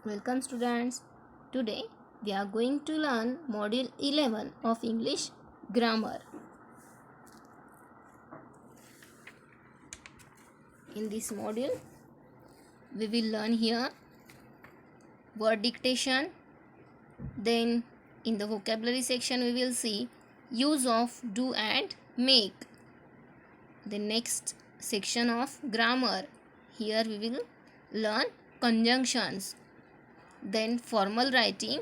Welcome students. Today we are going to learn module 11 of English grammar. In this module we will learn here word dictation. Then in the vocabulary section we will see use of do and make. The next section of grammar. Here we will learn conjunctions. Then formal writing.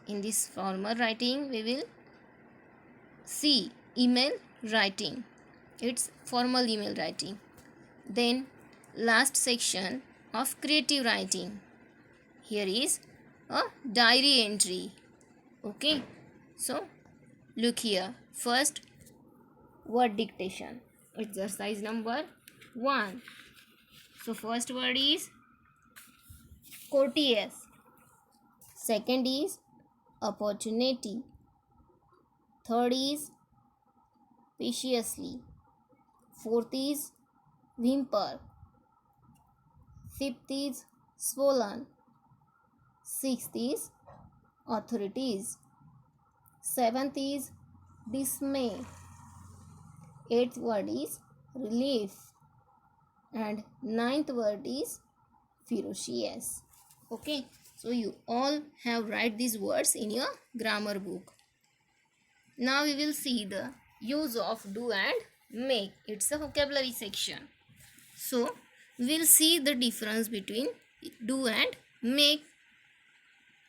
In this formal writing we will see email writing. It's formal email writing. Then last section of creative writing. Here is a diary entry. Okay, so look here. First, word dictation. Exercise number 1. So first word is courteous. Second is opportunity. Third is preciously. Fourth is whimper. Fifth is swollen. Sixth is authorities. Seventh is dismay. Eighth word is relief. And ninth word is ferocious. Okay, so you all have write these words in your grammar book. Now we will see the use of do and make. It's a vocabulary section. So we will see the difference between do and make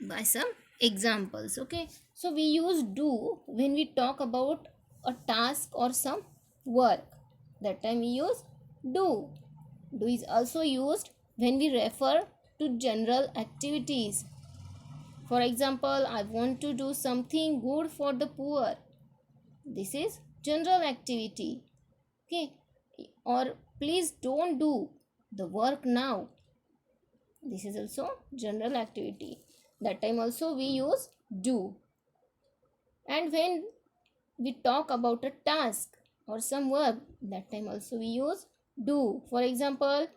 by some examples. Okay, so we use do when we talk about a task or some work. That time we use do. Do is also used when we refer to general activities. For example, I want to do something good for the poor. This is general activity. Okay, or please don't do the work now. This is also general activity. That time also we use do. And when we talk about a task or some work, that time also we use do. For example,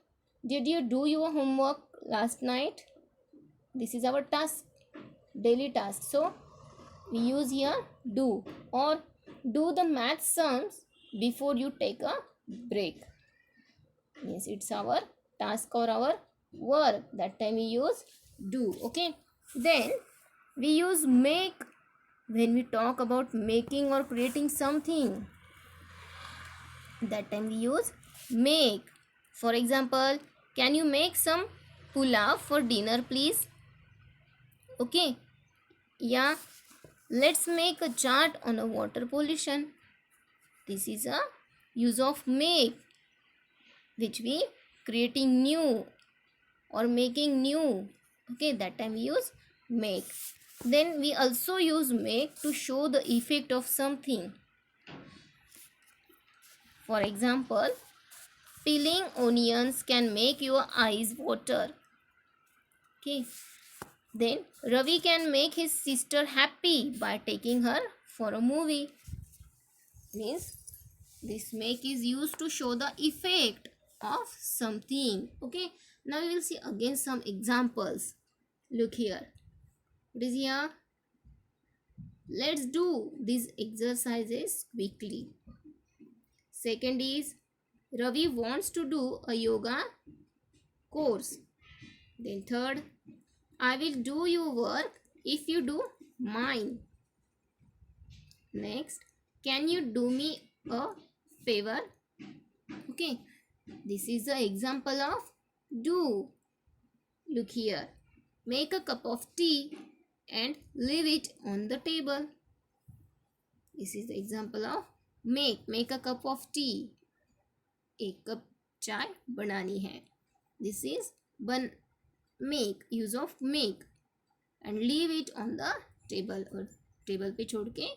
did you do your homework last night? This is our task, daily task. So we use here do. Or do the math sums before you take a break. Means it's our task or our work. That time we use do. Okay. Then we use make when we talk about making or creating something. That time we use make. For example, can you make some pulao for dinner please? Okay. Yeah. Let's make a chart on a water pollution. This is a use of make, which we creating new or making new. Okay, that time we use make. Then we also use make to show the effect of something. For example, peeling onions can make your eyes water. Okay. Then Ravi can make his sister happy by taking her for a movie. Means this make is used to show the effect of something. Okay. Now we will see again some examples. Look here. What is here? Let's do these exercises quickly. Second is Ravi wants to do a yoga course. Then third, I will do your work if you do mine. Next, can you do me a favor? Okay, this is the example of do. Look here. Make a cup of tea and leave it on the table. This is the example of make. Make a cup of tea. एक cup चाय बनानी है. This is make, use of make, and leave it on the table और table पे छोड़ के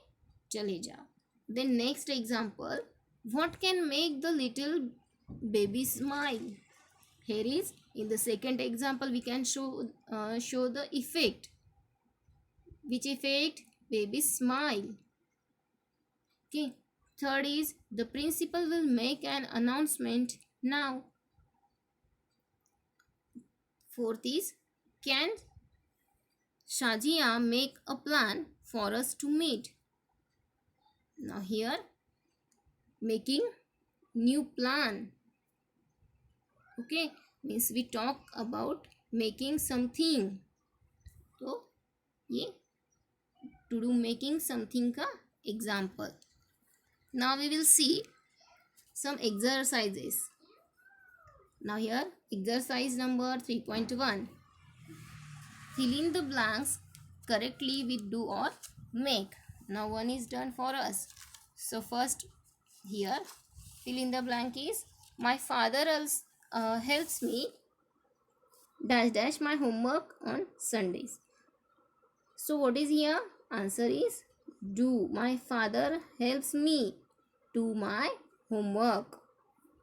चले जाओ. Then next example, what can make the little baby smile? Here is in the second example we can show the effect. Which effect? Baby smile. Okay. Third is the principal will make an announcement now. Fourth is Can Shazia make a plan for us to meet? Now here, making new plan. Okay, means we talk about making something. So ये to do making something का example. Now we will see some exercises. Now here exercise number 3.1. Fill in the blanks correctly with do or make. Now one is done for us. So first here fill in the blank is my father helps me dash dash my homework on Sundays. So what is here? Answer is do. My father helps me do my homework.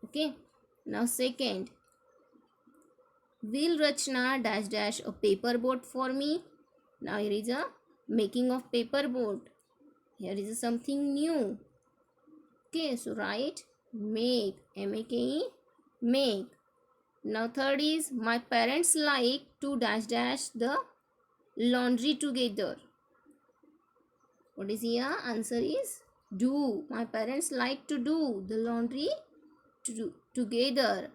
Okay. Now second, will Rachna dash dash a paper boat for me? Now here is a making of paper boat. Here is something new. Okay, so write make, M-A-K-E, make. Now third is my parents like to dash dash the laundry together. What is here? Answer is do. My parents like to do the laundry together.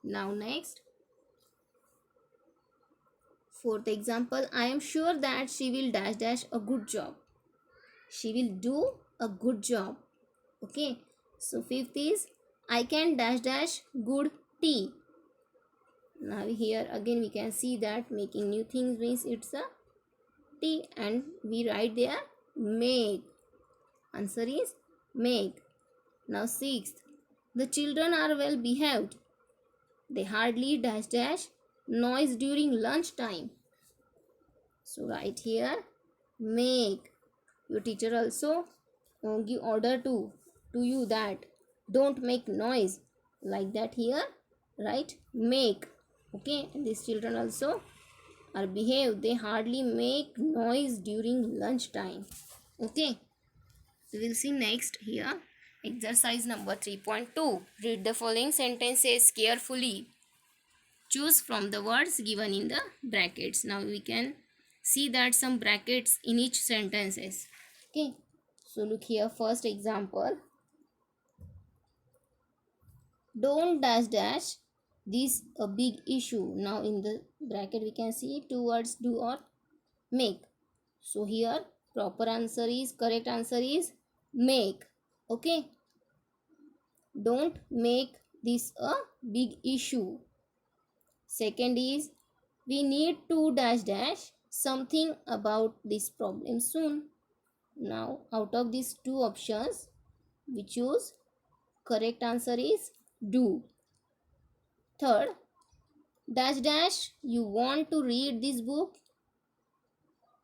Now next, fourth example, I am sure that she will dash dash a good job. She will do a good job. Okay. So fifth is I can dash dash good tea. Now here again we can see that making new things means it's a tea, and we write there make. Answer is make. Now sixth, the children are well behaved. They hardly dash dash noise during lunch time. So write here make. Your teacher also give order to you that don't make noise, like that here write make. Okay, and these children also are behave, they hardly make noise during lunch time. Okay, we will see next here exercise number 3.2. Read the following sentences carefully. Choose from the words given in the brackets. Now we can see that some brackets in each sentences. Okay, so look here, first example, don't dash dash this a big issue. Now in the bracket we can see two words do or make. So here proper answer is, correct answer is make. Okay, don't make this a big issue. Second is we need to dash dash something about this problem soon. Now out of these two options we choose correct answer is do. Third, dash dash you want to read this book.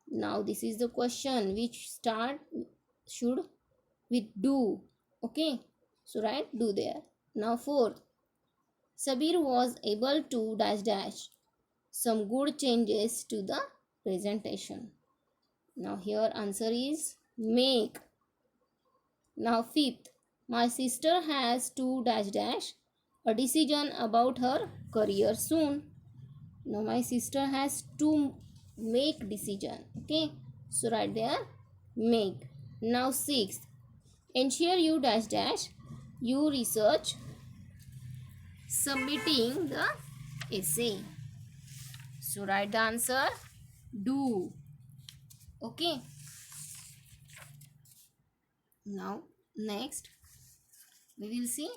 Now this is the question which start should with do. Okay, so write do there. Now fourth, Sabir was able to dash dash some good changes to the presentation. Now here answer is make. Now fifth, my sister has to dash dash a decision about her career soon. Now my sister has to make decision. Okay, so right there make. Now sixth, ensure you dash dash you research submitting the essay. So write the answer do. Okay, now next we will see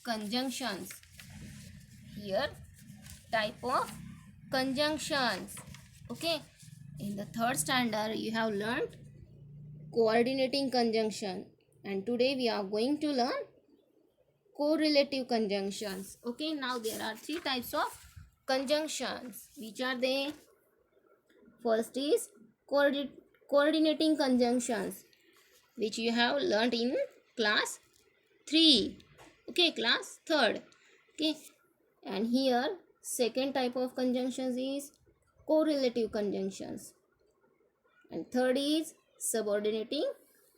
conjunctions. Here type of conjunctions. Okay, in the third standard you have learned coordinating conjunction, and today we are going to learn correlative conjunctions. Okay, now there are three types of conjunctions. Which are they? First is coordinating conjunctions, which you have learned in class 3. Okay, class 3rd. Okay, and here second type of conjunctions is correlative conjunctions, and third is subordinating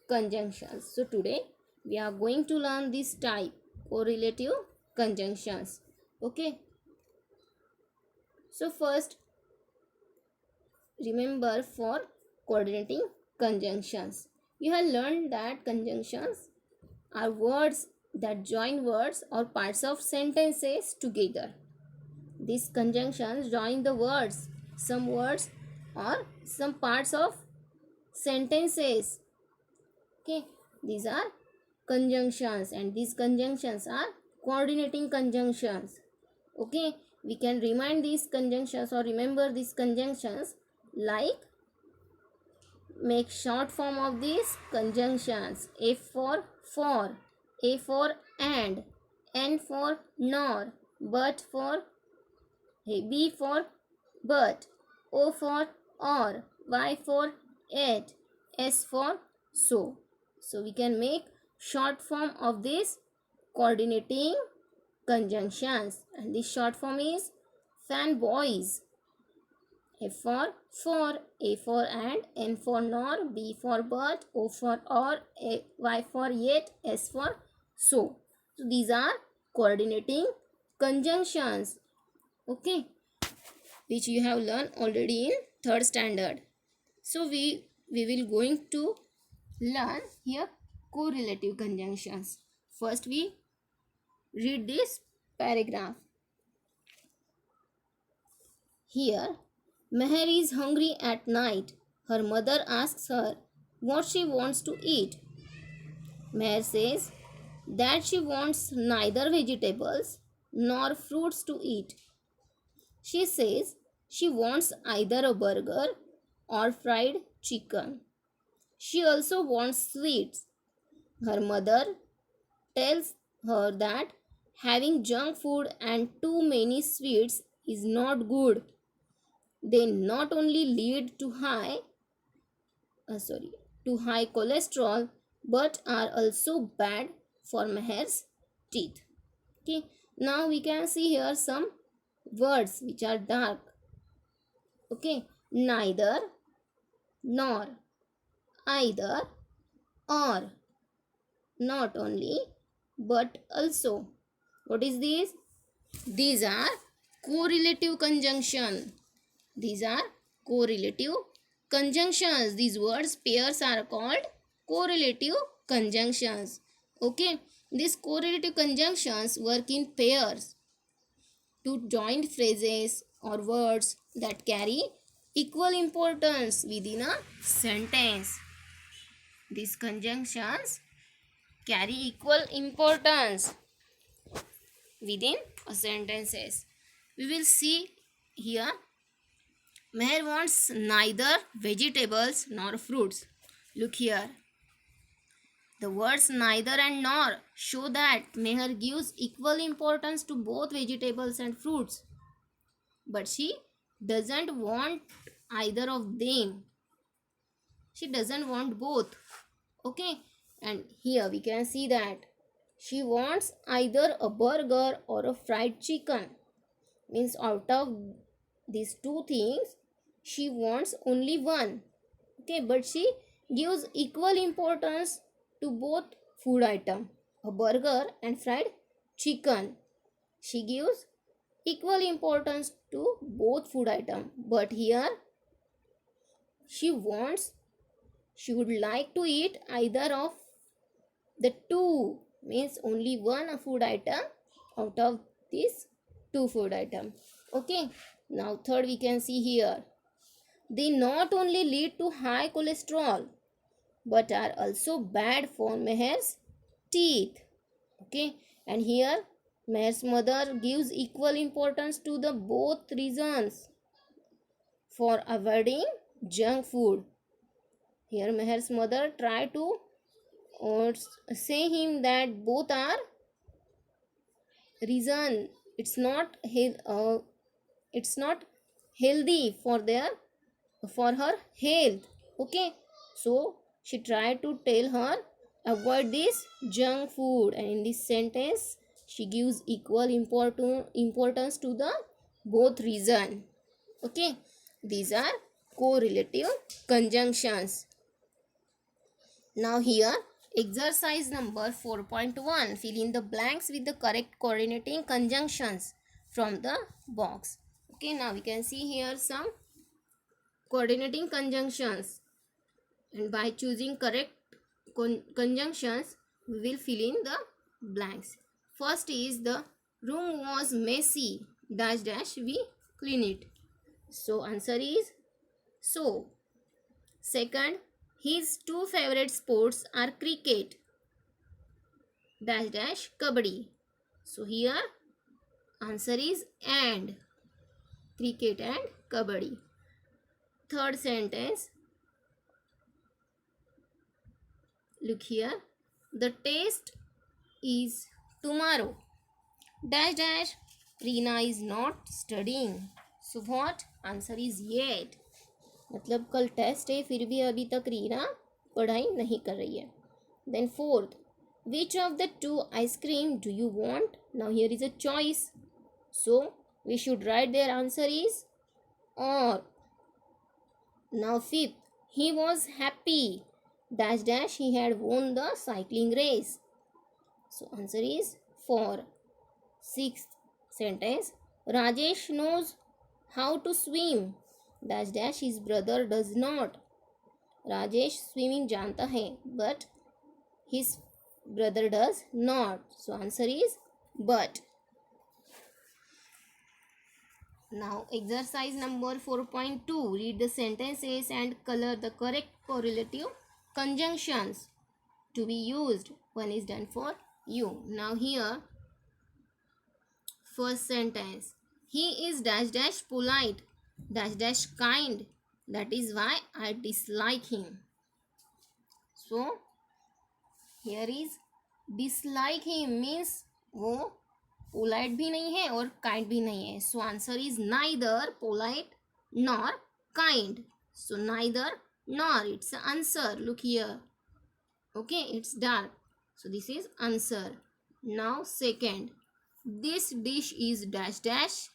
conjunctions. So today we are going to learn this type, correlative conjunctions. Okay, so first remember for coordinating conjunctions. You have learned that conjunctions are words that join words or parts of sentences together. These conjunctions join the words, some words or some parts of sentences. Okay, these are conjunctions, and these conjunctions are coordinating conjunctions. Okay, we can remind these conjunctions or remember these conjunctions like make short form of these conjunctions. For, A for and, N for nor, but for, B for but, O for or, Y for it, S for so. So we can make short form of these coordinating conjunctions, and this short form is fanboys. F for, A for and, N for nor, B for but, O for or, Y for yet, S for so. So these are coordinating conjunctions. Okay, which you have learned already in third standard. So we will going to learn here correlative conjunctions. First we read this paragraph. Here, Meher is hungry at night. Her mother asks her what she wants to eat. Meher says that she wants neither vegetables nor fruits to eat. She says she wants either a burger or fried chicken. She also wants sweets. Her mother tells her that having junk food and too many sweets is not good. They not only lead to high cholesterol but are also bad for Meher's teeth. Okay, now we can see here some words which are dark. Okay, neither, nor, either, or, not only, but also. What is this? These are correlative conjunction. These are correlative conjunctions. These words pairs are called correlative conjunctions. Okay, these correlative conjunctions work in pairs to join phrases or words that carry equal importance within a sentence. These conjunctions carry equal importance within a sentences. We will see here Meher wants neither vegetables nor fruits. Look here. The words neither and nor show that Meher gives equal importance to both vegetables and fruits. But she doesn't want either of them. She doesn't want both. Okay. And here we can see that she wants either a burger or a fried chicken. Means out of these two things, she wants only one. Okay, but she gives equal importance to both food item, a burger and fried chicken. She gives equal importance to both food item, but here she would like to eat either of the two, means only one food item out of these two food item. Okay, now third we can see here, they not only lead to high cholesterol but are also bad for Meher's teeth. Okay, and here Meher's mother gives equal importance to the both reasons for avoiding junk food. Here Meher's mother try to say him that both are reason. It's not healthy for her health. Okay, so she tried to tell her avoid this junk food, and in this sentence she gives equal importance to the both reason. Okay, these are correlative conjunctions. Now here exercise number 4.1, fill in the blanks with the correct coordinating conjunctions from the box. Okay, now we can see here some coordinating conjunctions, and by choosing correct conjunctions we will fill in the blanks. First is the room was messy dash dash we clean it. So answer is so. Second, his two favorite sports are cricket dash dash kabaddi. So here answer is and cricket and kabaddi. Third sentence, look here, the test is tomorrow dash dash Reena is not studying. So what answer is yet. मतलब कल test है फिर भी अभी तक रीना पढ़ाई नहीं कर रही है. Then fourth, which of the two ice cream do you want? Now here is a choice. So we should write their answer is or. Now fifth, he was happy dash dash he had won the cycling race. So answer is 4. Sixth sentence, Rajesh knows how to swim dash dash his brother does not. Rajesh swimming जानता है but his brother does not. So answer is but. Now exercise number 4.2, read the sentences and color the correct correlative conjunctions to be used. One is done for you. Now here first sentence, he is dash dash polite dash dash kind, that is why I dislike him. So here is dislike him means वो polite भी नहीं है और kind भी नहीं है. So answer is neither polite nor kind. So neither nor, it's the answer. Look here. Okay, it's dark. So this is answer. Now second, this dish is dash dash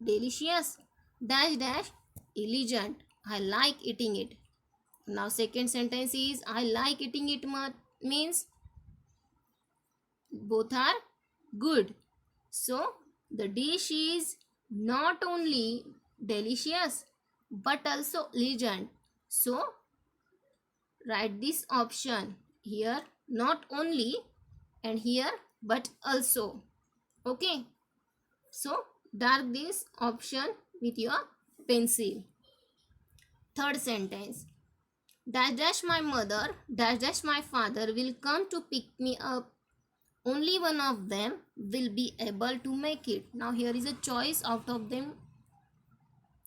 delicious dash dash elegant. I like eating it. Now second sentence is I like eating it means both are good. So the dish is not only delicious but also elegant. So write this option here, not only, and here but also. Okay, so dark this option with your pencil. Third sentence, dash dash my mother dash dash my father will come to pick me up. Only one of them will be able to make it. Now here is a choice out of them.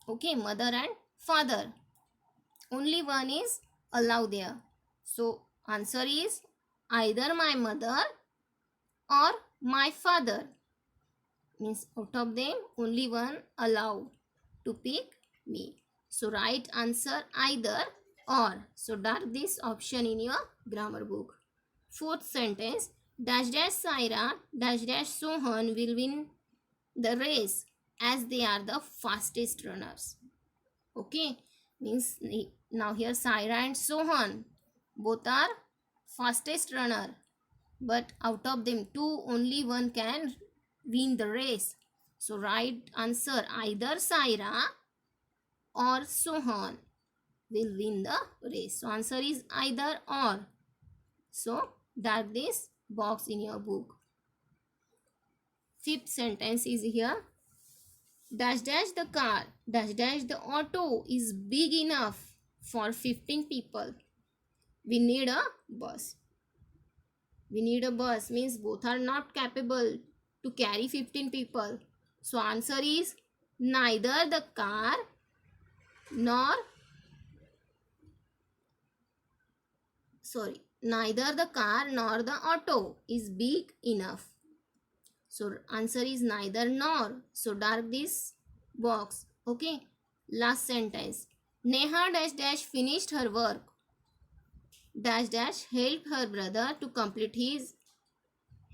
Okay, mother and father. Only one is allowed there. So answer is either my mother or my father. Means out of them only one allowed to pick me. So write answer either or. So dark this option in your grammar book. Fourth sentence, dash dash Saira dash dash Sohan will win the race as they are the fastest runners. Okay, means now here Saira and Sohan both are fastest runner, but out of them two only one can win the race. So right answer either Saira or Sohan will win the race. So answer is either or. So dark this box in your book. Fifth sentence is here, dash dash the car dash dash the auto is big enough for 15 people. We need a bus. We need a bus means both are not capable to carry 15 people. So answer is neither the car nor neither the car nor the auto is big enough. So answer is neither nor. So dark this box. Okay, last sentence, Neha dash dash finished her work dash dash helped her brother to complete his,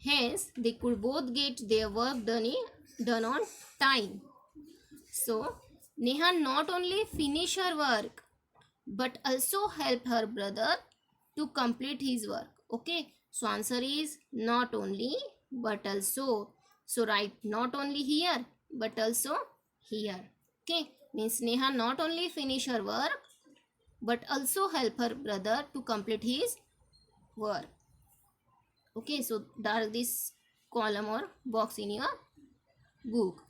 hence they could both get their work done on time. So Neha not only finish her work but also help her brother to complete his work. Okay, so answer is not only but also. So write not only here but also here. Okay, means Neha not only finish her work but also help her brother to complete his work. Okay, so dark this column or box in your book.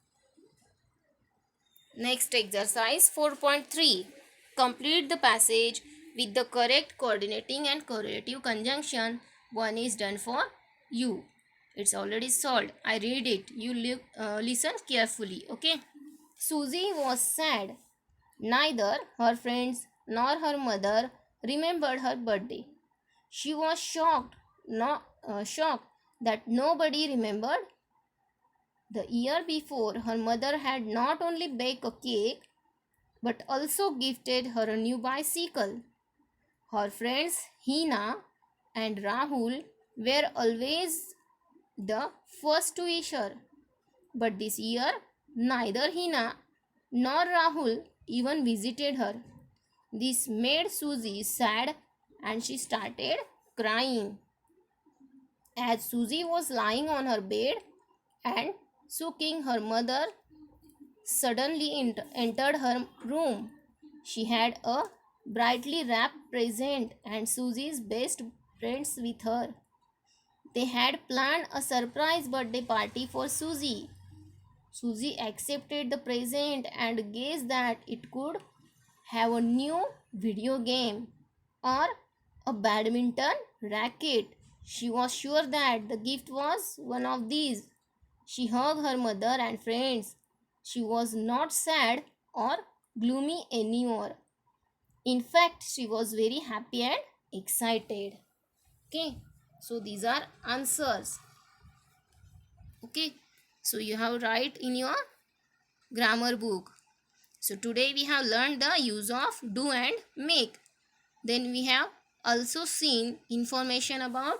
Next exercise 4.3. Complete the passage with the correct coordinating and correlative conjunction. One is done for you. It's already solved. I read it. You listen carefully. Okay. Susie was sad. Neither her friends nor her mother remembered her birthday. She was shocked that nobody remembered. The year before, her mother had not only baked a cake but also gifted her a new bicycle. Her friends Hina and Rahul were always the first to wish her. But this year, neither Hina nor Rahul even visited her. This made Susie sad and she started crying. As Susie was lying on her bed and soaking, her mother suddenly entered her room. She had a brightly wrapped present and Susie's best friends with her. They had planned a surprise birthday party for Susie. Susie accepted the present and guessed that it could have a new video game or a badminton racket. She was sure that the gift was one of these. She hugged her mother and friends. She was not sad or gloomy anymore. In fact, she was very happy and excited. Okay, so these are answers. Okay, so you have write in your grammar book. So today we have learned the use of do and make. Then we have also seen information about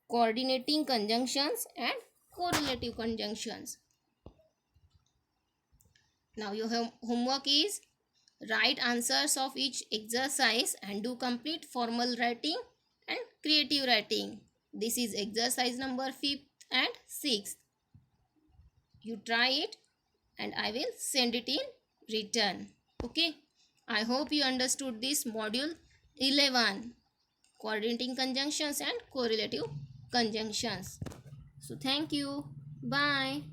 coordinating conjunctions and correlative conjunctions. Now your homework is write answers of each exercise and do complete formal writing and creative writing. This is exercise number 5th and 6th. You try it and I will send it in return. Okay. I hope you understood this module 11, coordinating conjunctions and correlative conjunctions. So thank you. Bye.